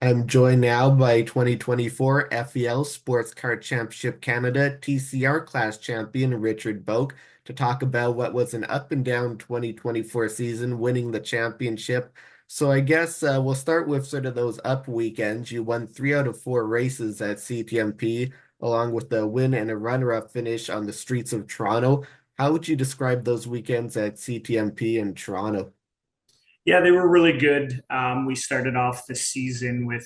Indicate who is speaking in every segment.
Speaker 1: I'm joined now by 2024 FEL Sports Car Championship Canada TCR class champion Richard Boake to talk about what was an up and down 2024 season, winning the championship. So I guess we'll start with sort of those up weekends. You won 3 out of 4 races at CTMP, along with a win and a runner-up finish on the streets of Toronto. How would you describe those weekends at CTMP in Toronto?
Speaker 2: Yeah, they were really good. We started off the season with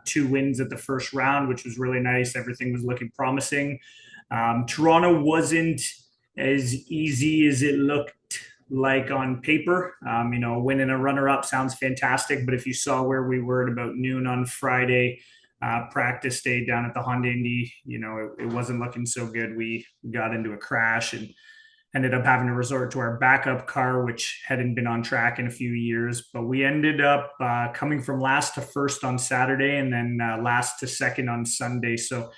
Speaker 2: 2 wins at the first round, which was really nice. Everything was looking promising. Toronto wasn't as easy as it looked like on paper. Winning a runner-up sounds fantastic, but if you saw where we were at about noon on Friday, practice day down at the Honda Indy, it wasn't looking so good. We got into a crash and ended up having to resort to our backup car, which hadn't been on track in a few years. But we ended up coming from last to first on Saturday and then last to second on Sunday. So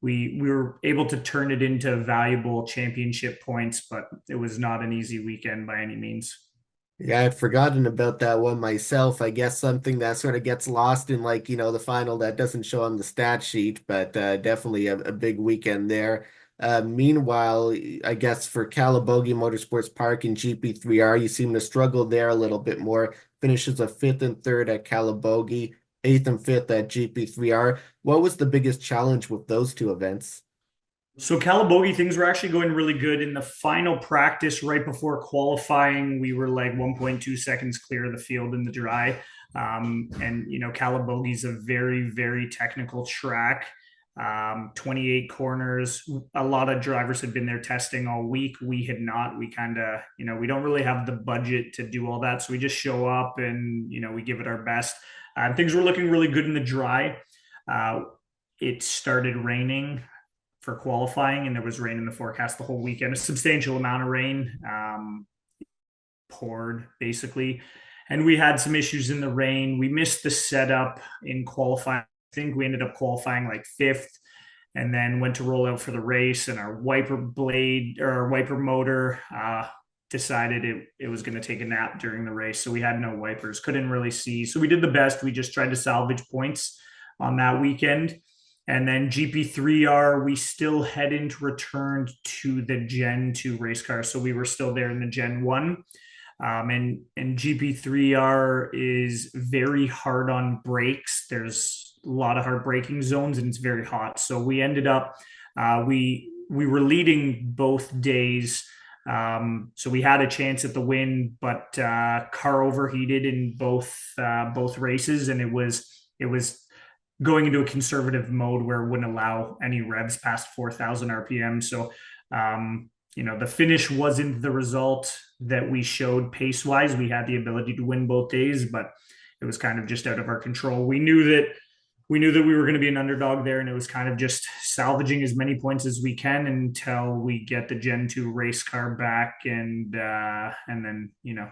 Speaker 2: we were able to turn it into valuable championship points, but it was not an easy weekend by any means.
Speaker 1: Yeah, I'd forgotten about that one myself. I guess something that sort of gets lost in the final that doesn't show on the stat sheet, but definitely a big weekend there. Meanwhile, I guess for Calabogie Motorsports Park and GP3R, you seem to struggle there a little bit more. Finishes a fifth and third at Calabogie, eighth and fifth at GP3R. What was the biggest challenge with those two events?
Speaker 2: So Calabogie, things were actually going really good in the final practice right before qualifying. We were like 1.2 seconds clear of the field in the dry. Calabogie's a very, very technical track. 28 corners. A lot of drivers had been there testing all week. We had not. We kind of, we don't really have the budget to do all that. So we just show up and, we give it our best. Things were looking really good in the dry. It started raining for qualifying, and there was rain in the forecast the whole weekend. A substantial amount of rain poured basically, and we had some issues in the rain. We missed the setup in qualifying. I think we ended up qualifying like fifth, and then went to roll out for the race, and our wiper blade or our wiper motor decided it was going to take a nap during the race, so we had no wipers, couldn't really see. So we did the best. We just tried to salvage points on that weekend. And then GP3R, we still hadn't returned to the Gen 2 race car. So we were still there in the Gen 1. And GP3R is very hard on brakes. There's a lot of hard braking zones and it's very hot. So we ended up, we were leading both days. So we had a chance at the win, but car overheated in both races, and it was going into a conservative mode where it wouldn't allow any revs past 4,000 RPM. So, the finish wasn't the result that we showed pace wise. We had the ability to win both days, but it was kind of just out of our control. We knew that we were going to be an underdog there, and it was kind of just salvaging as many points as we can until we get the Gen 2 race car back, and then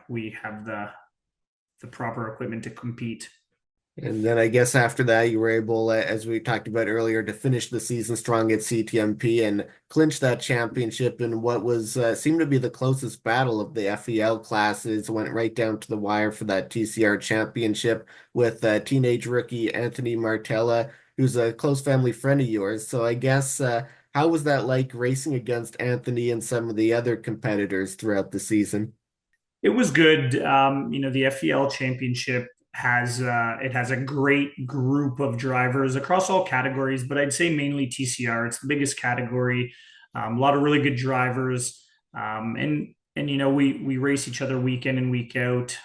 Speaker 2: we have the proper equipment to compete.
Speaker 1: And then I guess after that, you were able, as we talked about earlier, to finish the season strong at CTMP and clinch that championship in what was seemed to be the closest battle of the FEL classes. Went right down to the wire for that TCR championship with teenage rookie Anthony Martella, who's a close family friend of yours. So I guess how was that like racing against Anthony and some of the other competitors throughout the season?
Speaker 2: It was good. The FEL Championship has a great group of drivers across all categories, but I'd say mainly TCR. It's the biggest category. A lot of really good drivers, and we race each other week in and week out.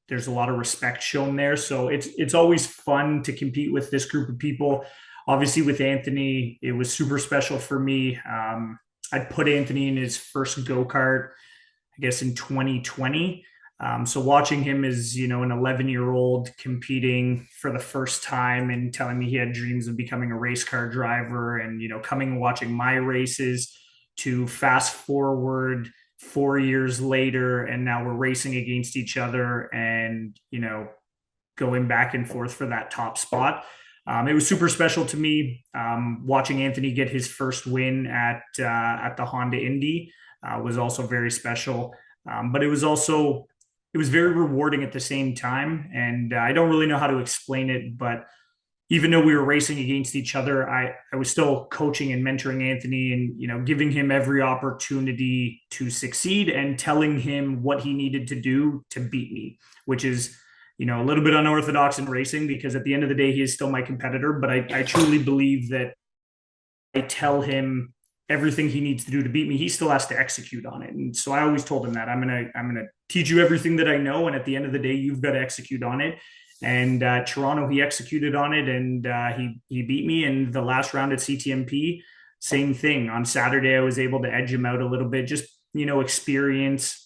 Speaker 2: There's a lot of respect shown there, so it's always fun to compete with this group of people. Obviously, with Anthony, it was super special for me. I put Anthony in his first go kart, I guess, in 2020. So watching him as, an 11-year-old competing for the first time and telling me he had dreams of becoming a race car driver and, coming and watching my races, to fast forward 4 years later. And now we're racing against each other and, going back and forth for that top spot. It was super special to me, watching Anthony get his first win at the Honda Indy was also very special. But it was also it was very rewarding at the same time. And I don't really know how to explain it, but even though we were racing against each other, I was still coaching and mentoring Anthony and, giving him every opportunity to succeed and telling him what he needed to do to beat me, which is, a little bit unorthodox in racing because at the end of the day, he is still my competitor. But I truly believe that I tell him everything he needs to do to beat me, he still has to execute on it. And so I always told him that I'm gonna teach you everything that I know, and at the end of the day, you've got to execute on it. And Toronto, he executed on it, and he beat me. And the last round at CTMP, same thing. On Saturday, I was able to edge him out a little bit, just experience.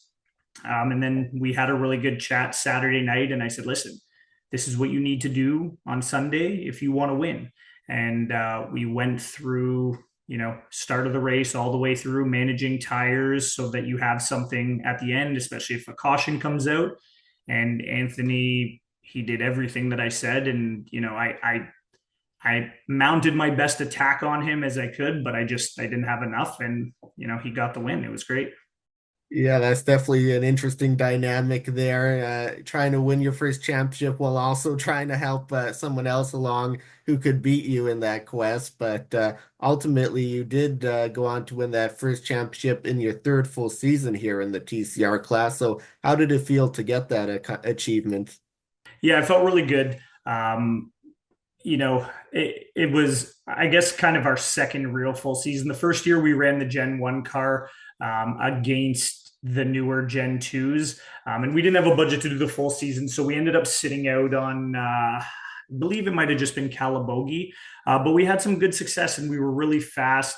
Speaker 2: And then we had a really good chat Saturday night, and I said, "Listen, this is what you need to do on Sunday if you want to win." And we went through start of the race all the way through managing tires so that you have something at the end, especially if a caution comes out. And Anthony, he did everything that I said. And, I mounted my best attack on him as I could, but I didn't have enough. And, he got the win. It was great.
Speaker 1: Yeah, that's definitely an interesting dynamic there. Trying to win your first championship while also trying to help someone else along who could beat you in that quest. But ultimately, you did go on to win that first championship in your third full season here in the TCR class. So, how did it feel to get that achievement?
Speaker 2: Yeah, I felt really good. It was, I guess, kind of our second real full season. The first year we ran the Gen 1 car against the newer Gen 2s, and we didn't have a budget to do the full season. So we ended up sitting out on, I believe it might have just been Calabogie, but we had some good success and we were really fast.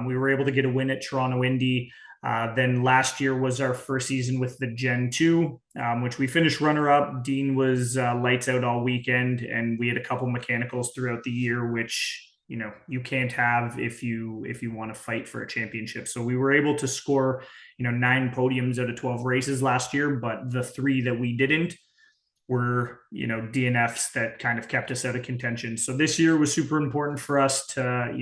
Speaker 2: We were able to get a win at Toronto Indy. Then last year was our first season with the Gen 2, which we finished runner up. Dean was lights out all weekend, and we had a couple mechanicals throughout the year, which you can't have if you want to fight for a championship. So we were able to score 9 podiums out of 12 races last year, but the 3 that we didn't were DNFs that kind of kept us out of contention. So this year was super important for us to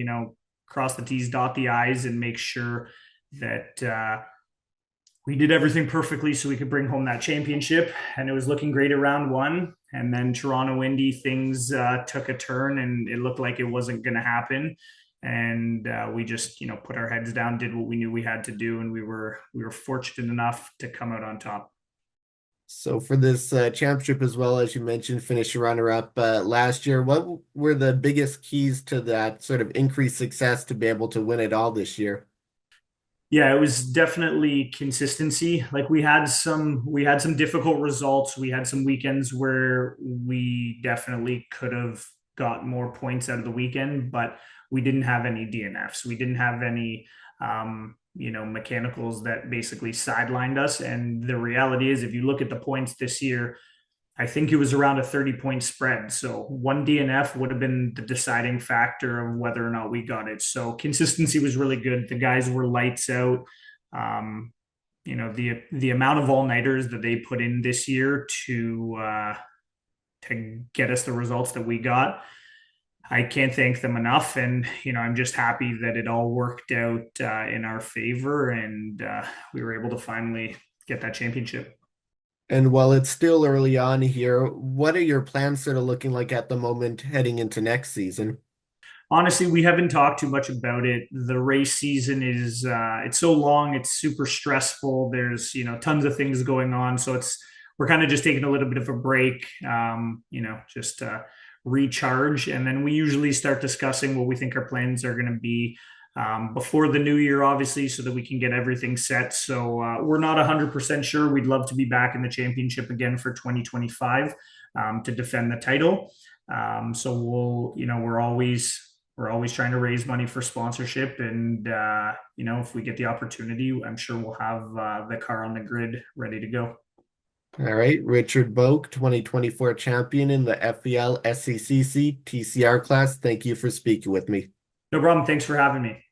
Speaker 2: cross the T's, dot the I's, and make sure that we did everything perfectly so we could bring home that championship. And it was looking great at round 1. And then Toronto Indy, things took a turn and it looked like it wasn't going to happen. And we just, put our heads down, did what we knew we had to do. And we were fortunate enough to come out on top.
Speaker 1: So for this championship as well, as you mentioned, finished runner-up last year. What were the biggest keys to that sort of increased success to be able to win it all this year?
Speaker 2: Yeah, it was definitely consistency. Like we had some difficult results. We had some weekends where we definitely could have got more points out of the weekend, but we didn't have any DNFs. We didn't have any mechanicals that basically sidelined us. And the reality is if you look at the points this year, I think it was around a 30-point spread. So one DNF would have been the deciding factor of whether or not we got it. So consistency was really good. The guys were lights out. The amount of all-nighters that they put in this year to get us the results that we got, I can't thank them enough. And I'm just happy that it all worked out in our favor, and we were able to finally get that championship.
Speaker 1: And while it's still early on here, what are your plans sort of looking like at the moment heading into next season?
Speaker 2: Honestly, we haven't talked too much about it. The race season is it's so long, it's super stressful. There's tons of things going on, so we're kind of just taking a little bit of a break, just recharge, and then we usually start discussing what we think our plans are going to be before the new year, obviously, so that we can get everything set. So we're not 100% sure. We'd love to be back in the championship again for 2025 to defend the title. So we're always trying to raise money for sponsorship, and if we get the opportunity, I'm sure we'll have the car on the grid ready to go.
Speaker 1: All right, Richard Boake, 2024 champion in the FEL SCCC TCR class. Thank you for speaking with me.
Speaker 2: No problem. Thanks for having me.